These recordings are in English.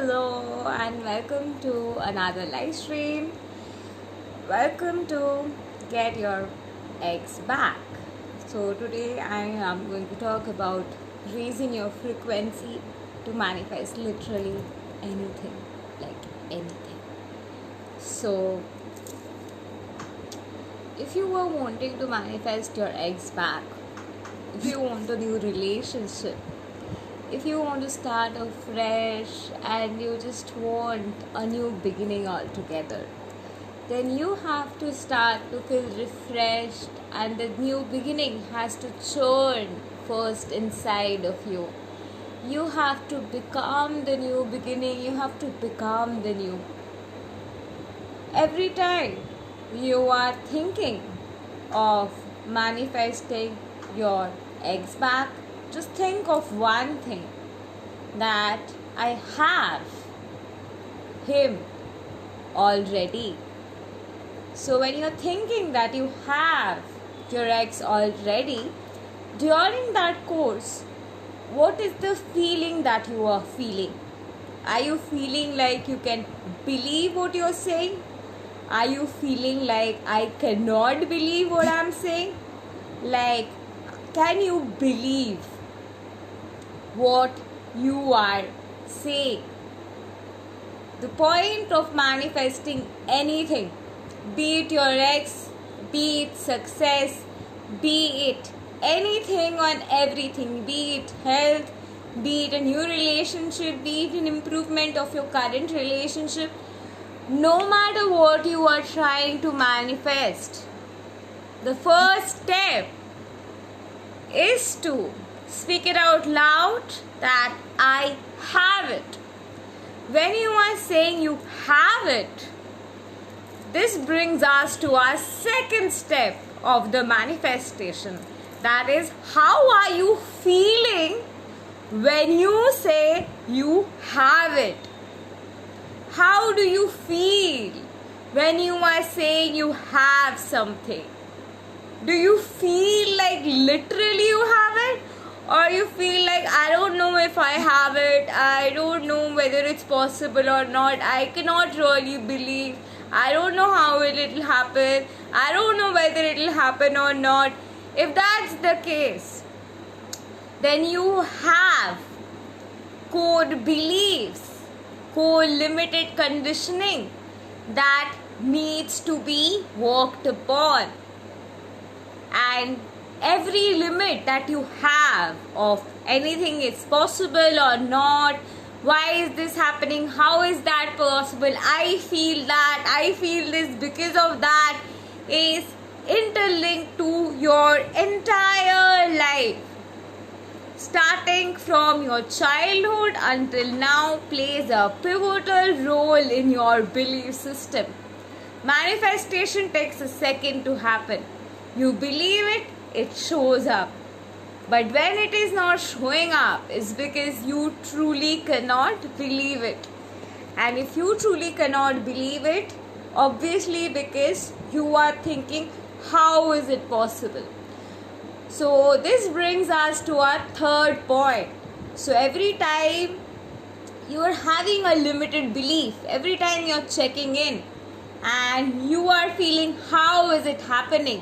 Hello and welcome to another live stream. Welcome to Get Your Eggs Back. So today I am going to talk about raising your frequency to manifest literally anything, like anything. So if you were wanting to manifest your eggs back, if you want a new relationship, if you want to start afresh and you just want a new beginning altogether, then you have to start to feel refreshed, and the new beginning has to churn first inside of you. You have to become the new beginning, you have to become the new. Every time you are thinking of manifesting your eggs back, just think of one thing, that I have him already. So when you're thinking that you have your ex already, during that course, what is the feeling that you are feeling? Are you feeling like you can believe what you're saying? Are you feeling like I cannot believe what I'm saying? Like, can you believe what you are saying? The point of manifesting anything, be it your ex, be it success, be it anything on everything, be it health, be it a new relationship, be it an improvement of your current relationship, no matter what you are trying to manifest, the first step is to speak it out loud that I have it. When you are saying you have it, this brings us to our second step of the manifestation. That is, how are you feeling when you say you have it? How do you feel when you are saying you have something? Do you feel like literally you have it? Or you feel like, I don't know if I have it, I don't know whether it's possible or not, I cannot really believe, I don't know how it'll happen, I don't know whether it'll happen or not. If that's the case, then you have core beliefs, core limited conditioning that needs to be worked upon. And every limit that you have of anything is possible or not, why is this happening, how is that possible, I feel that, I feel this because of that, is interlinked to your entire life. Starting from your childhood until now, plays a pivotal role in your belief system. Manifestation takes a second to happen. You believe it, it shows up. But when it is not showing up, it's because you truly cannot believe it. And if you truly cannot believe it, obviously because you are thinking, how is it possible? So this brings us to our third point. So every time you are having a limited belief, every time you are checking in and you are feeling, how is it happening?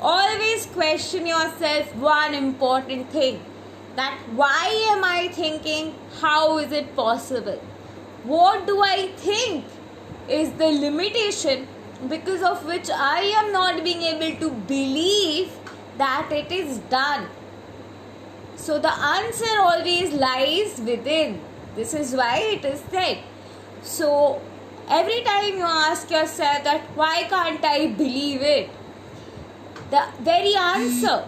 Always question yourself one important thing, that why am I thinking, how is it possible? What do I think is the limitation because of which I am not being able to believe that it is done? So the answer always lies within. This is why it is said. So every time you ask yourself that why can't I believe it, the very answer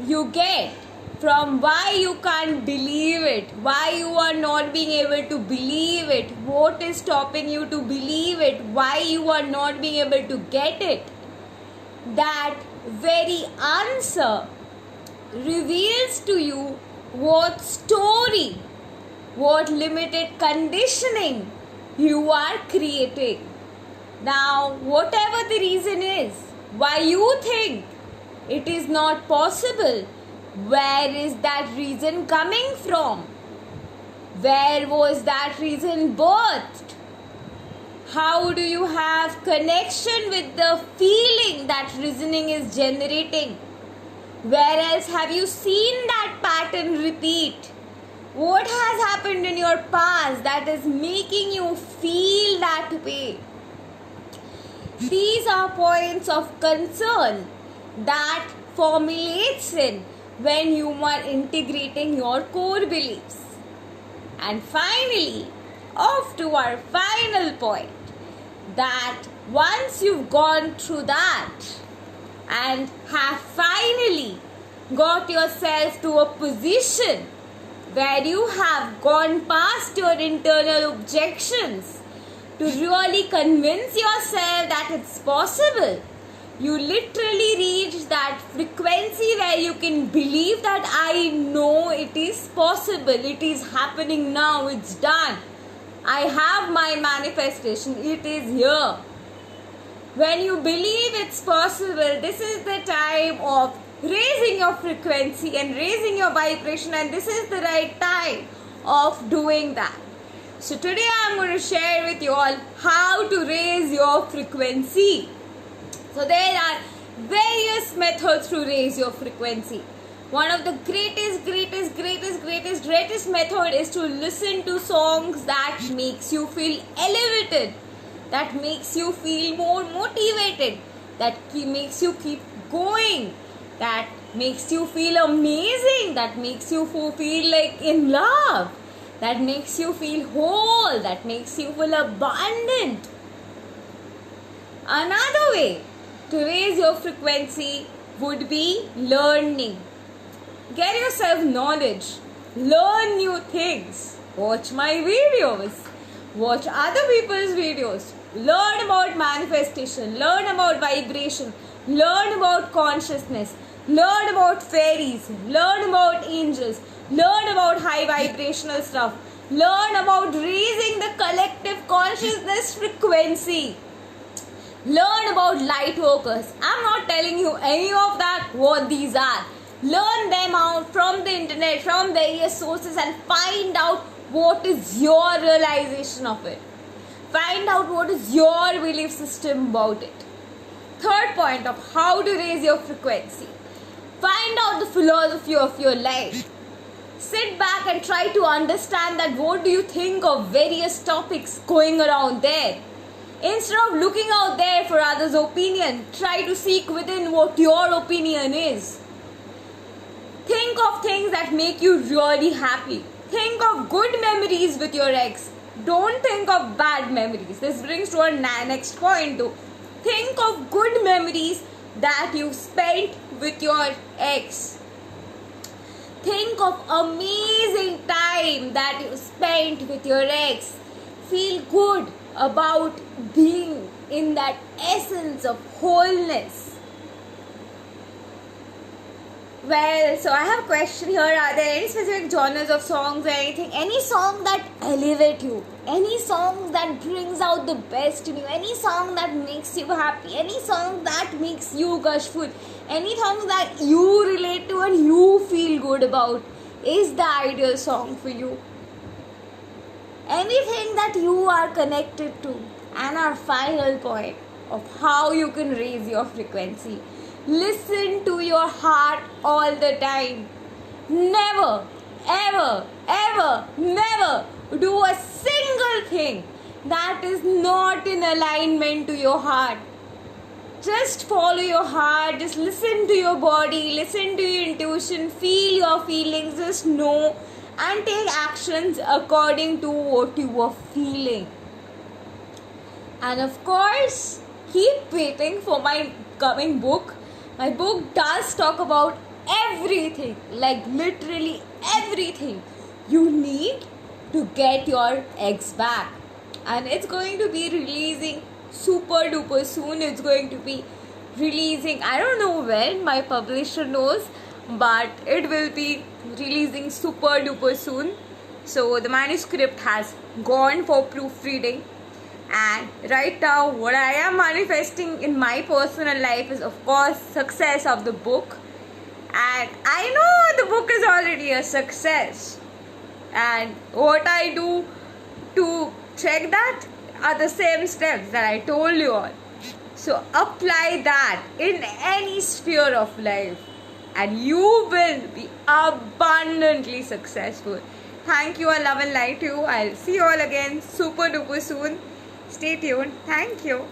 you get from why you can't believe it, why you are not being able to believe it, what is stopping you to believe it, why you are not being able to get it, that very answer reveals to you what story, what limited conditioning you are creating. Now, whatever the reason is why you think it is not possible, where is that reason coming from? Where was that reason birthed? How do you have connection with the feeling that reasoning is generating? Where else have you seen that pattern repeat? What has happened in your past that is making you feel that way? These are points of concern that formulates in when you are integrating your core beliefs. And finally, off to our final point, that once you've gone through that and have finally got yourself to a position where you have gone past your internal objections to really convince yourself that it's possible, you literally reach that frequency where you can believe that I know it is possible, it is happening now, it's done. I have my manifestation, it is here. When you believe it's possible, this is the time of raising your frequency and raising your vibration, and this is the right time of doing that. So today I'm going to share with you all how to raise your frequency. So there are various methods to raise your frequency. One of the greatest method is to listen to songs that makes you feel elevated, that makes you feel more motivated, that makes you keep going, that makes you feel amazing, that makes you feel like in love, that makes you feel whole, that makes you feel abundant. Another way to raise your frequency would be learning. Get yourself knowledge, learn new things, watch my videos, watch other people's videos, learn about manifestation, learn about vibration, learn about consciousness, learn about fairies, learn about angels, learn about high vibrational stuff, learn about raising the collective consciousness frequency. Learn about light workers. I'm not telling you any of that, what these are. Learn them out from the internet, from various sources, and find out what is your realization of it. Find out what is your belief system about it. Third point of how to raise your frequency. Find out the philosophy of your life. Sit back and try to understand that what do you think of various topics going around there. Instead of looking out there for others' opinion, try to seek within what your opinion is. Think of things that make you really happy. Think of good memories with your ex. Don't think of bad memories. This brings to our next point too. Think of good memories that you spent with your ex. Think of amazing time that you spent with your ex. Feel good about being in that essence of wholeness. Well, so I have a question here. Are there any specific genres of songs or anything? Any song that elevate you? Any song that brings out the best in you? Any song that makes you happy? Any song that makes you gushful? Any song that you relate to and you feel good about is the ideal song for you? Anything that you are connected to. And our final point of how you can raise your frequency. Listen to your heart all the time. Never, ever, ever, never do a single thing that is not in alignment to your heart. Just follow your heart, just listen to your body, listen to your intuition, feel your feelings, just know and take actions according to what you are feeling. And of course, keep waiting for my coming book. My book does talk about everything, like literally everything you need to get your ex back. And it's going to be releasing super duper soon. It's going to be releasing, I don't know when, my publisher knows, but it will be releasing super duper soon. So the manuscript has gone for proofreading. And right now, what I am manifesting in my personal life is, of course, success of the book. And I know the book is already a success. And what I do to check that are the same steps that I told you all. So apply that in any sphere of life and you will be abundantly successful. Thank you. I love and light you. I'll see you all again super duper soon. Stay tuned. Thank you.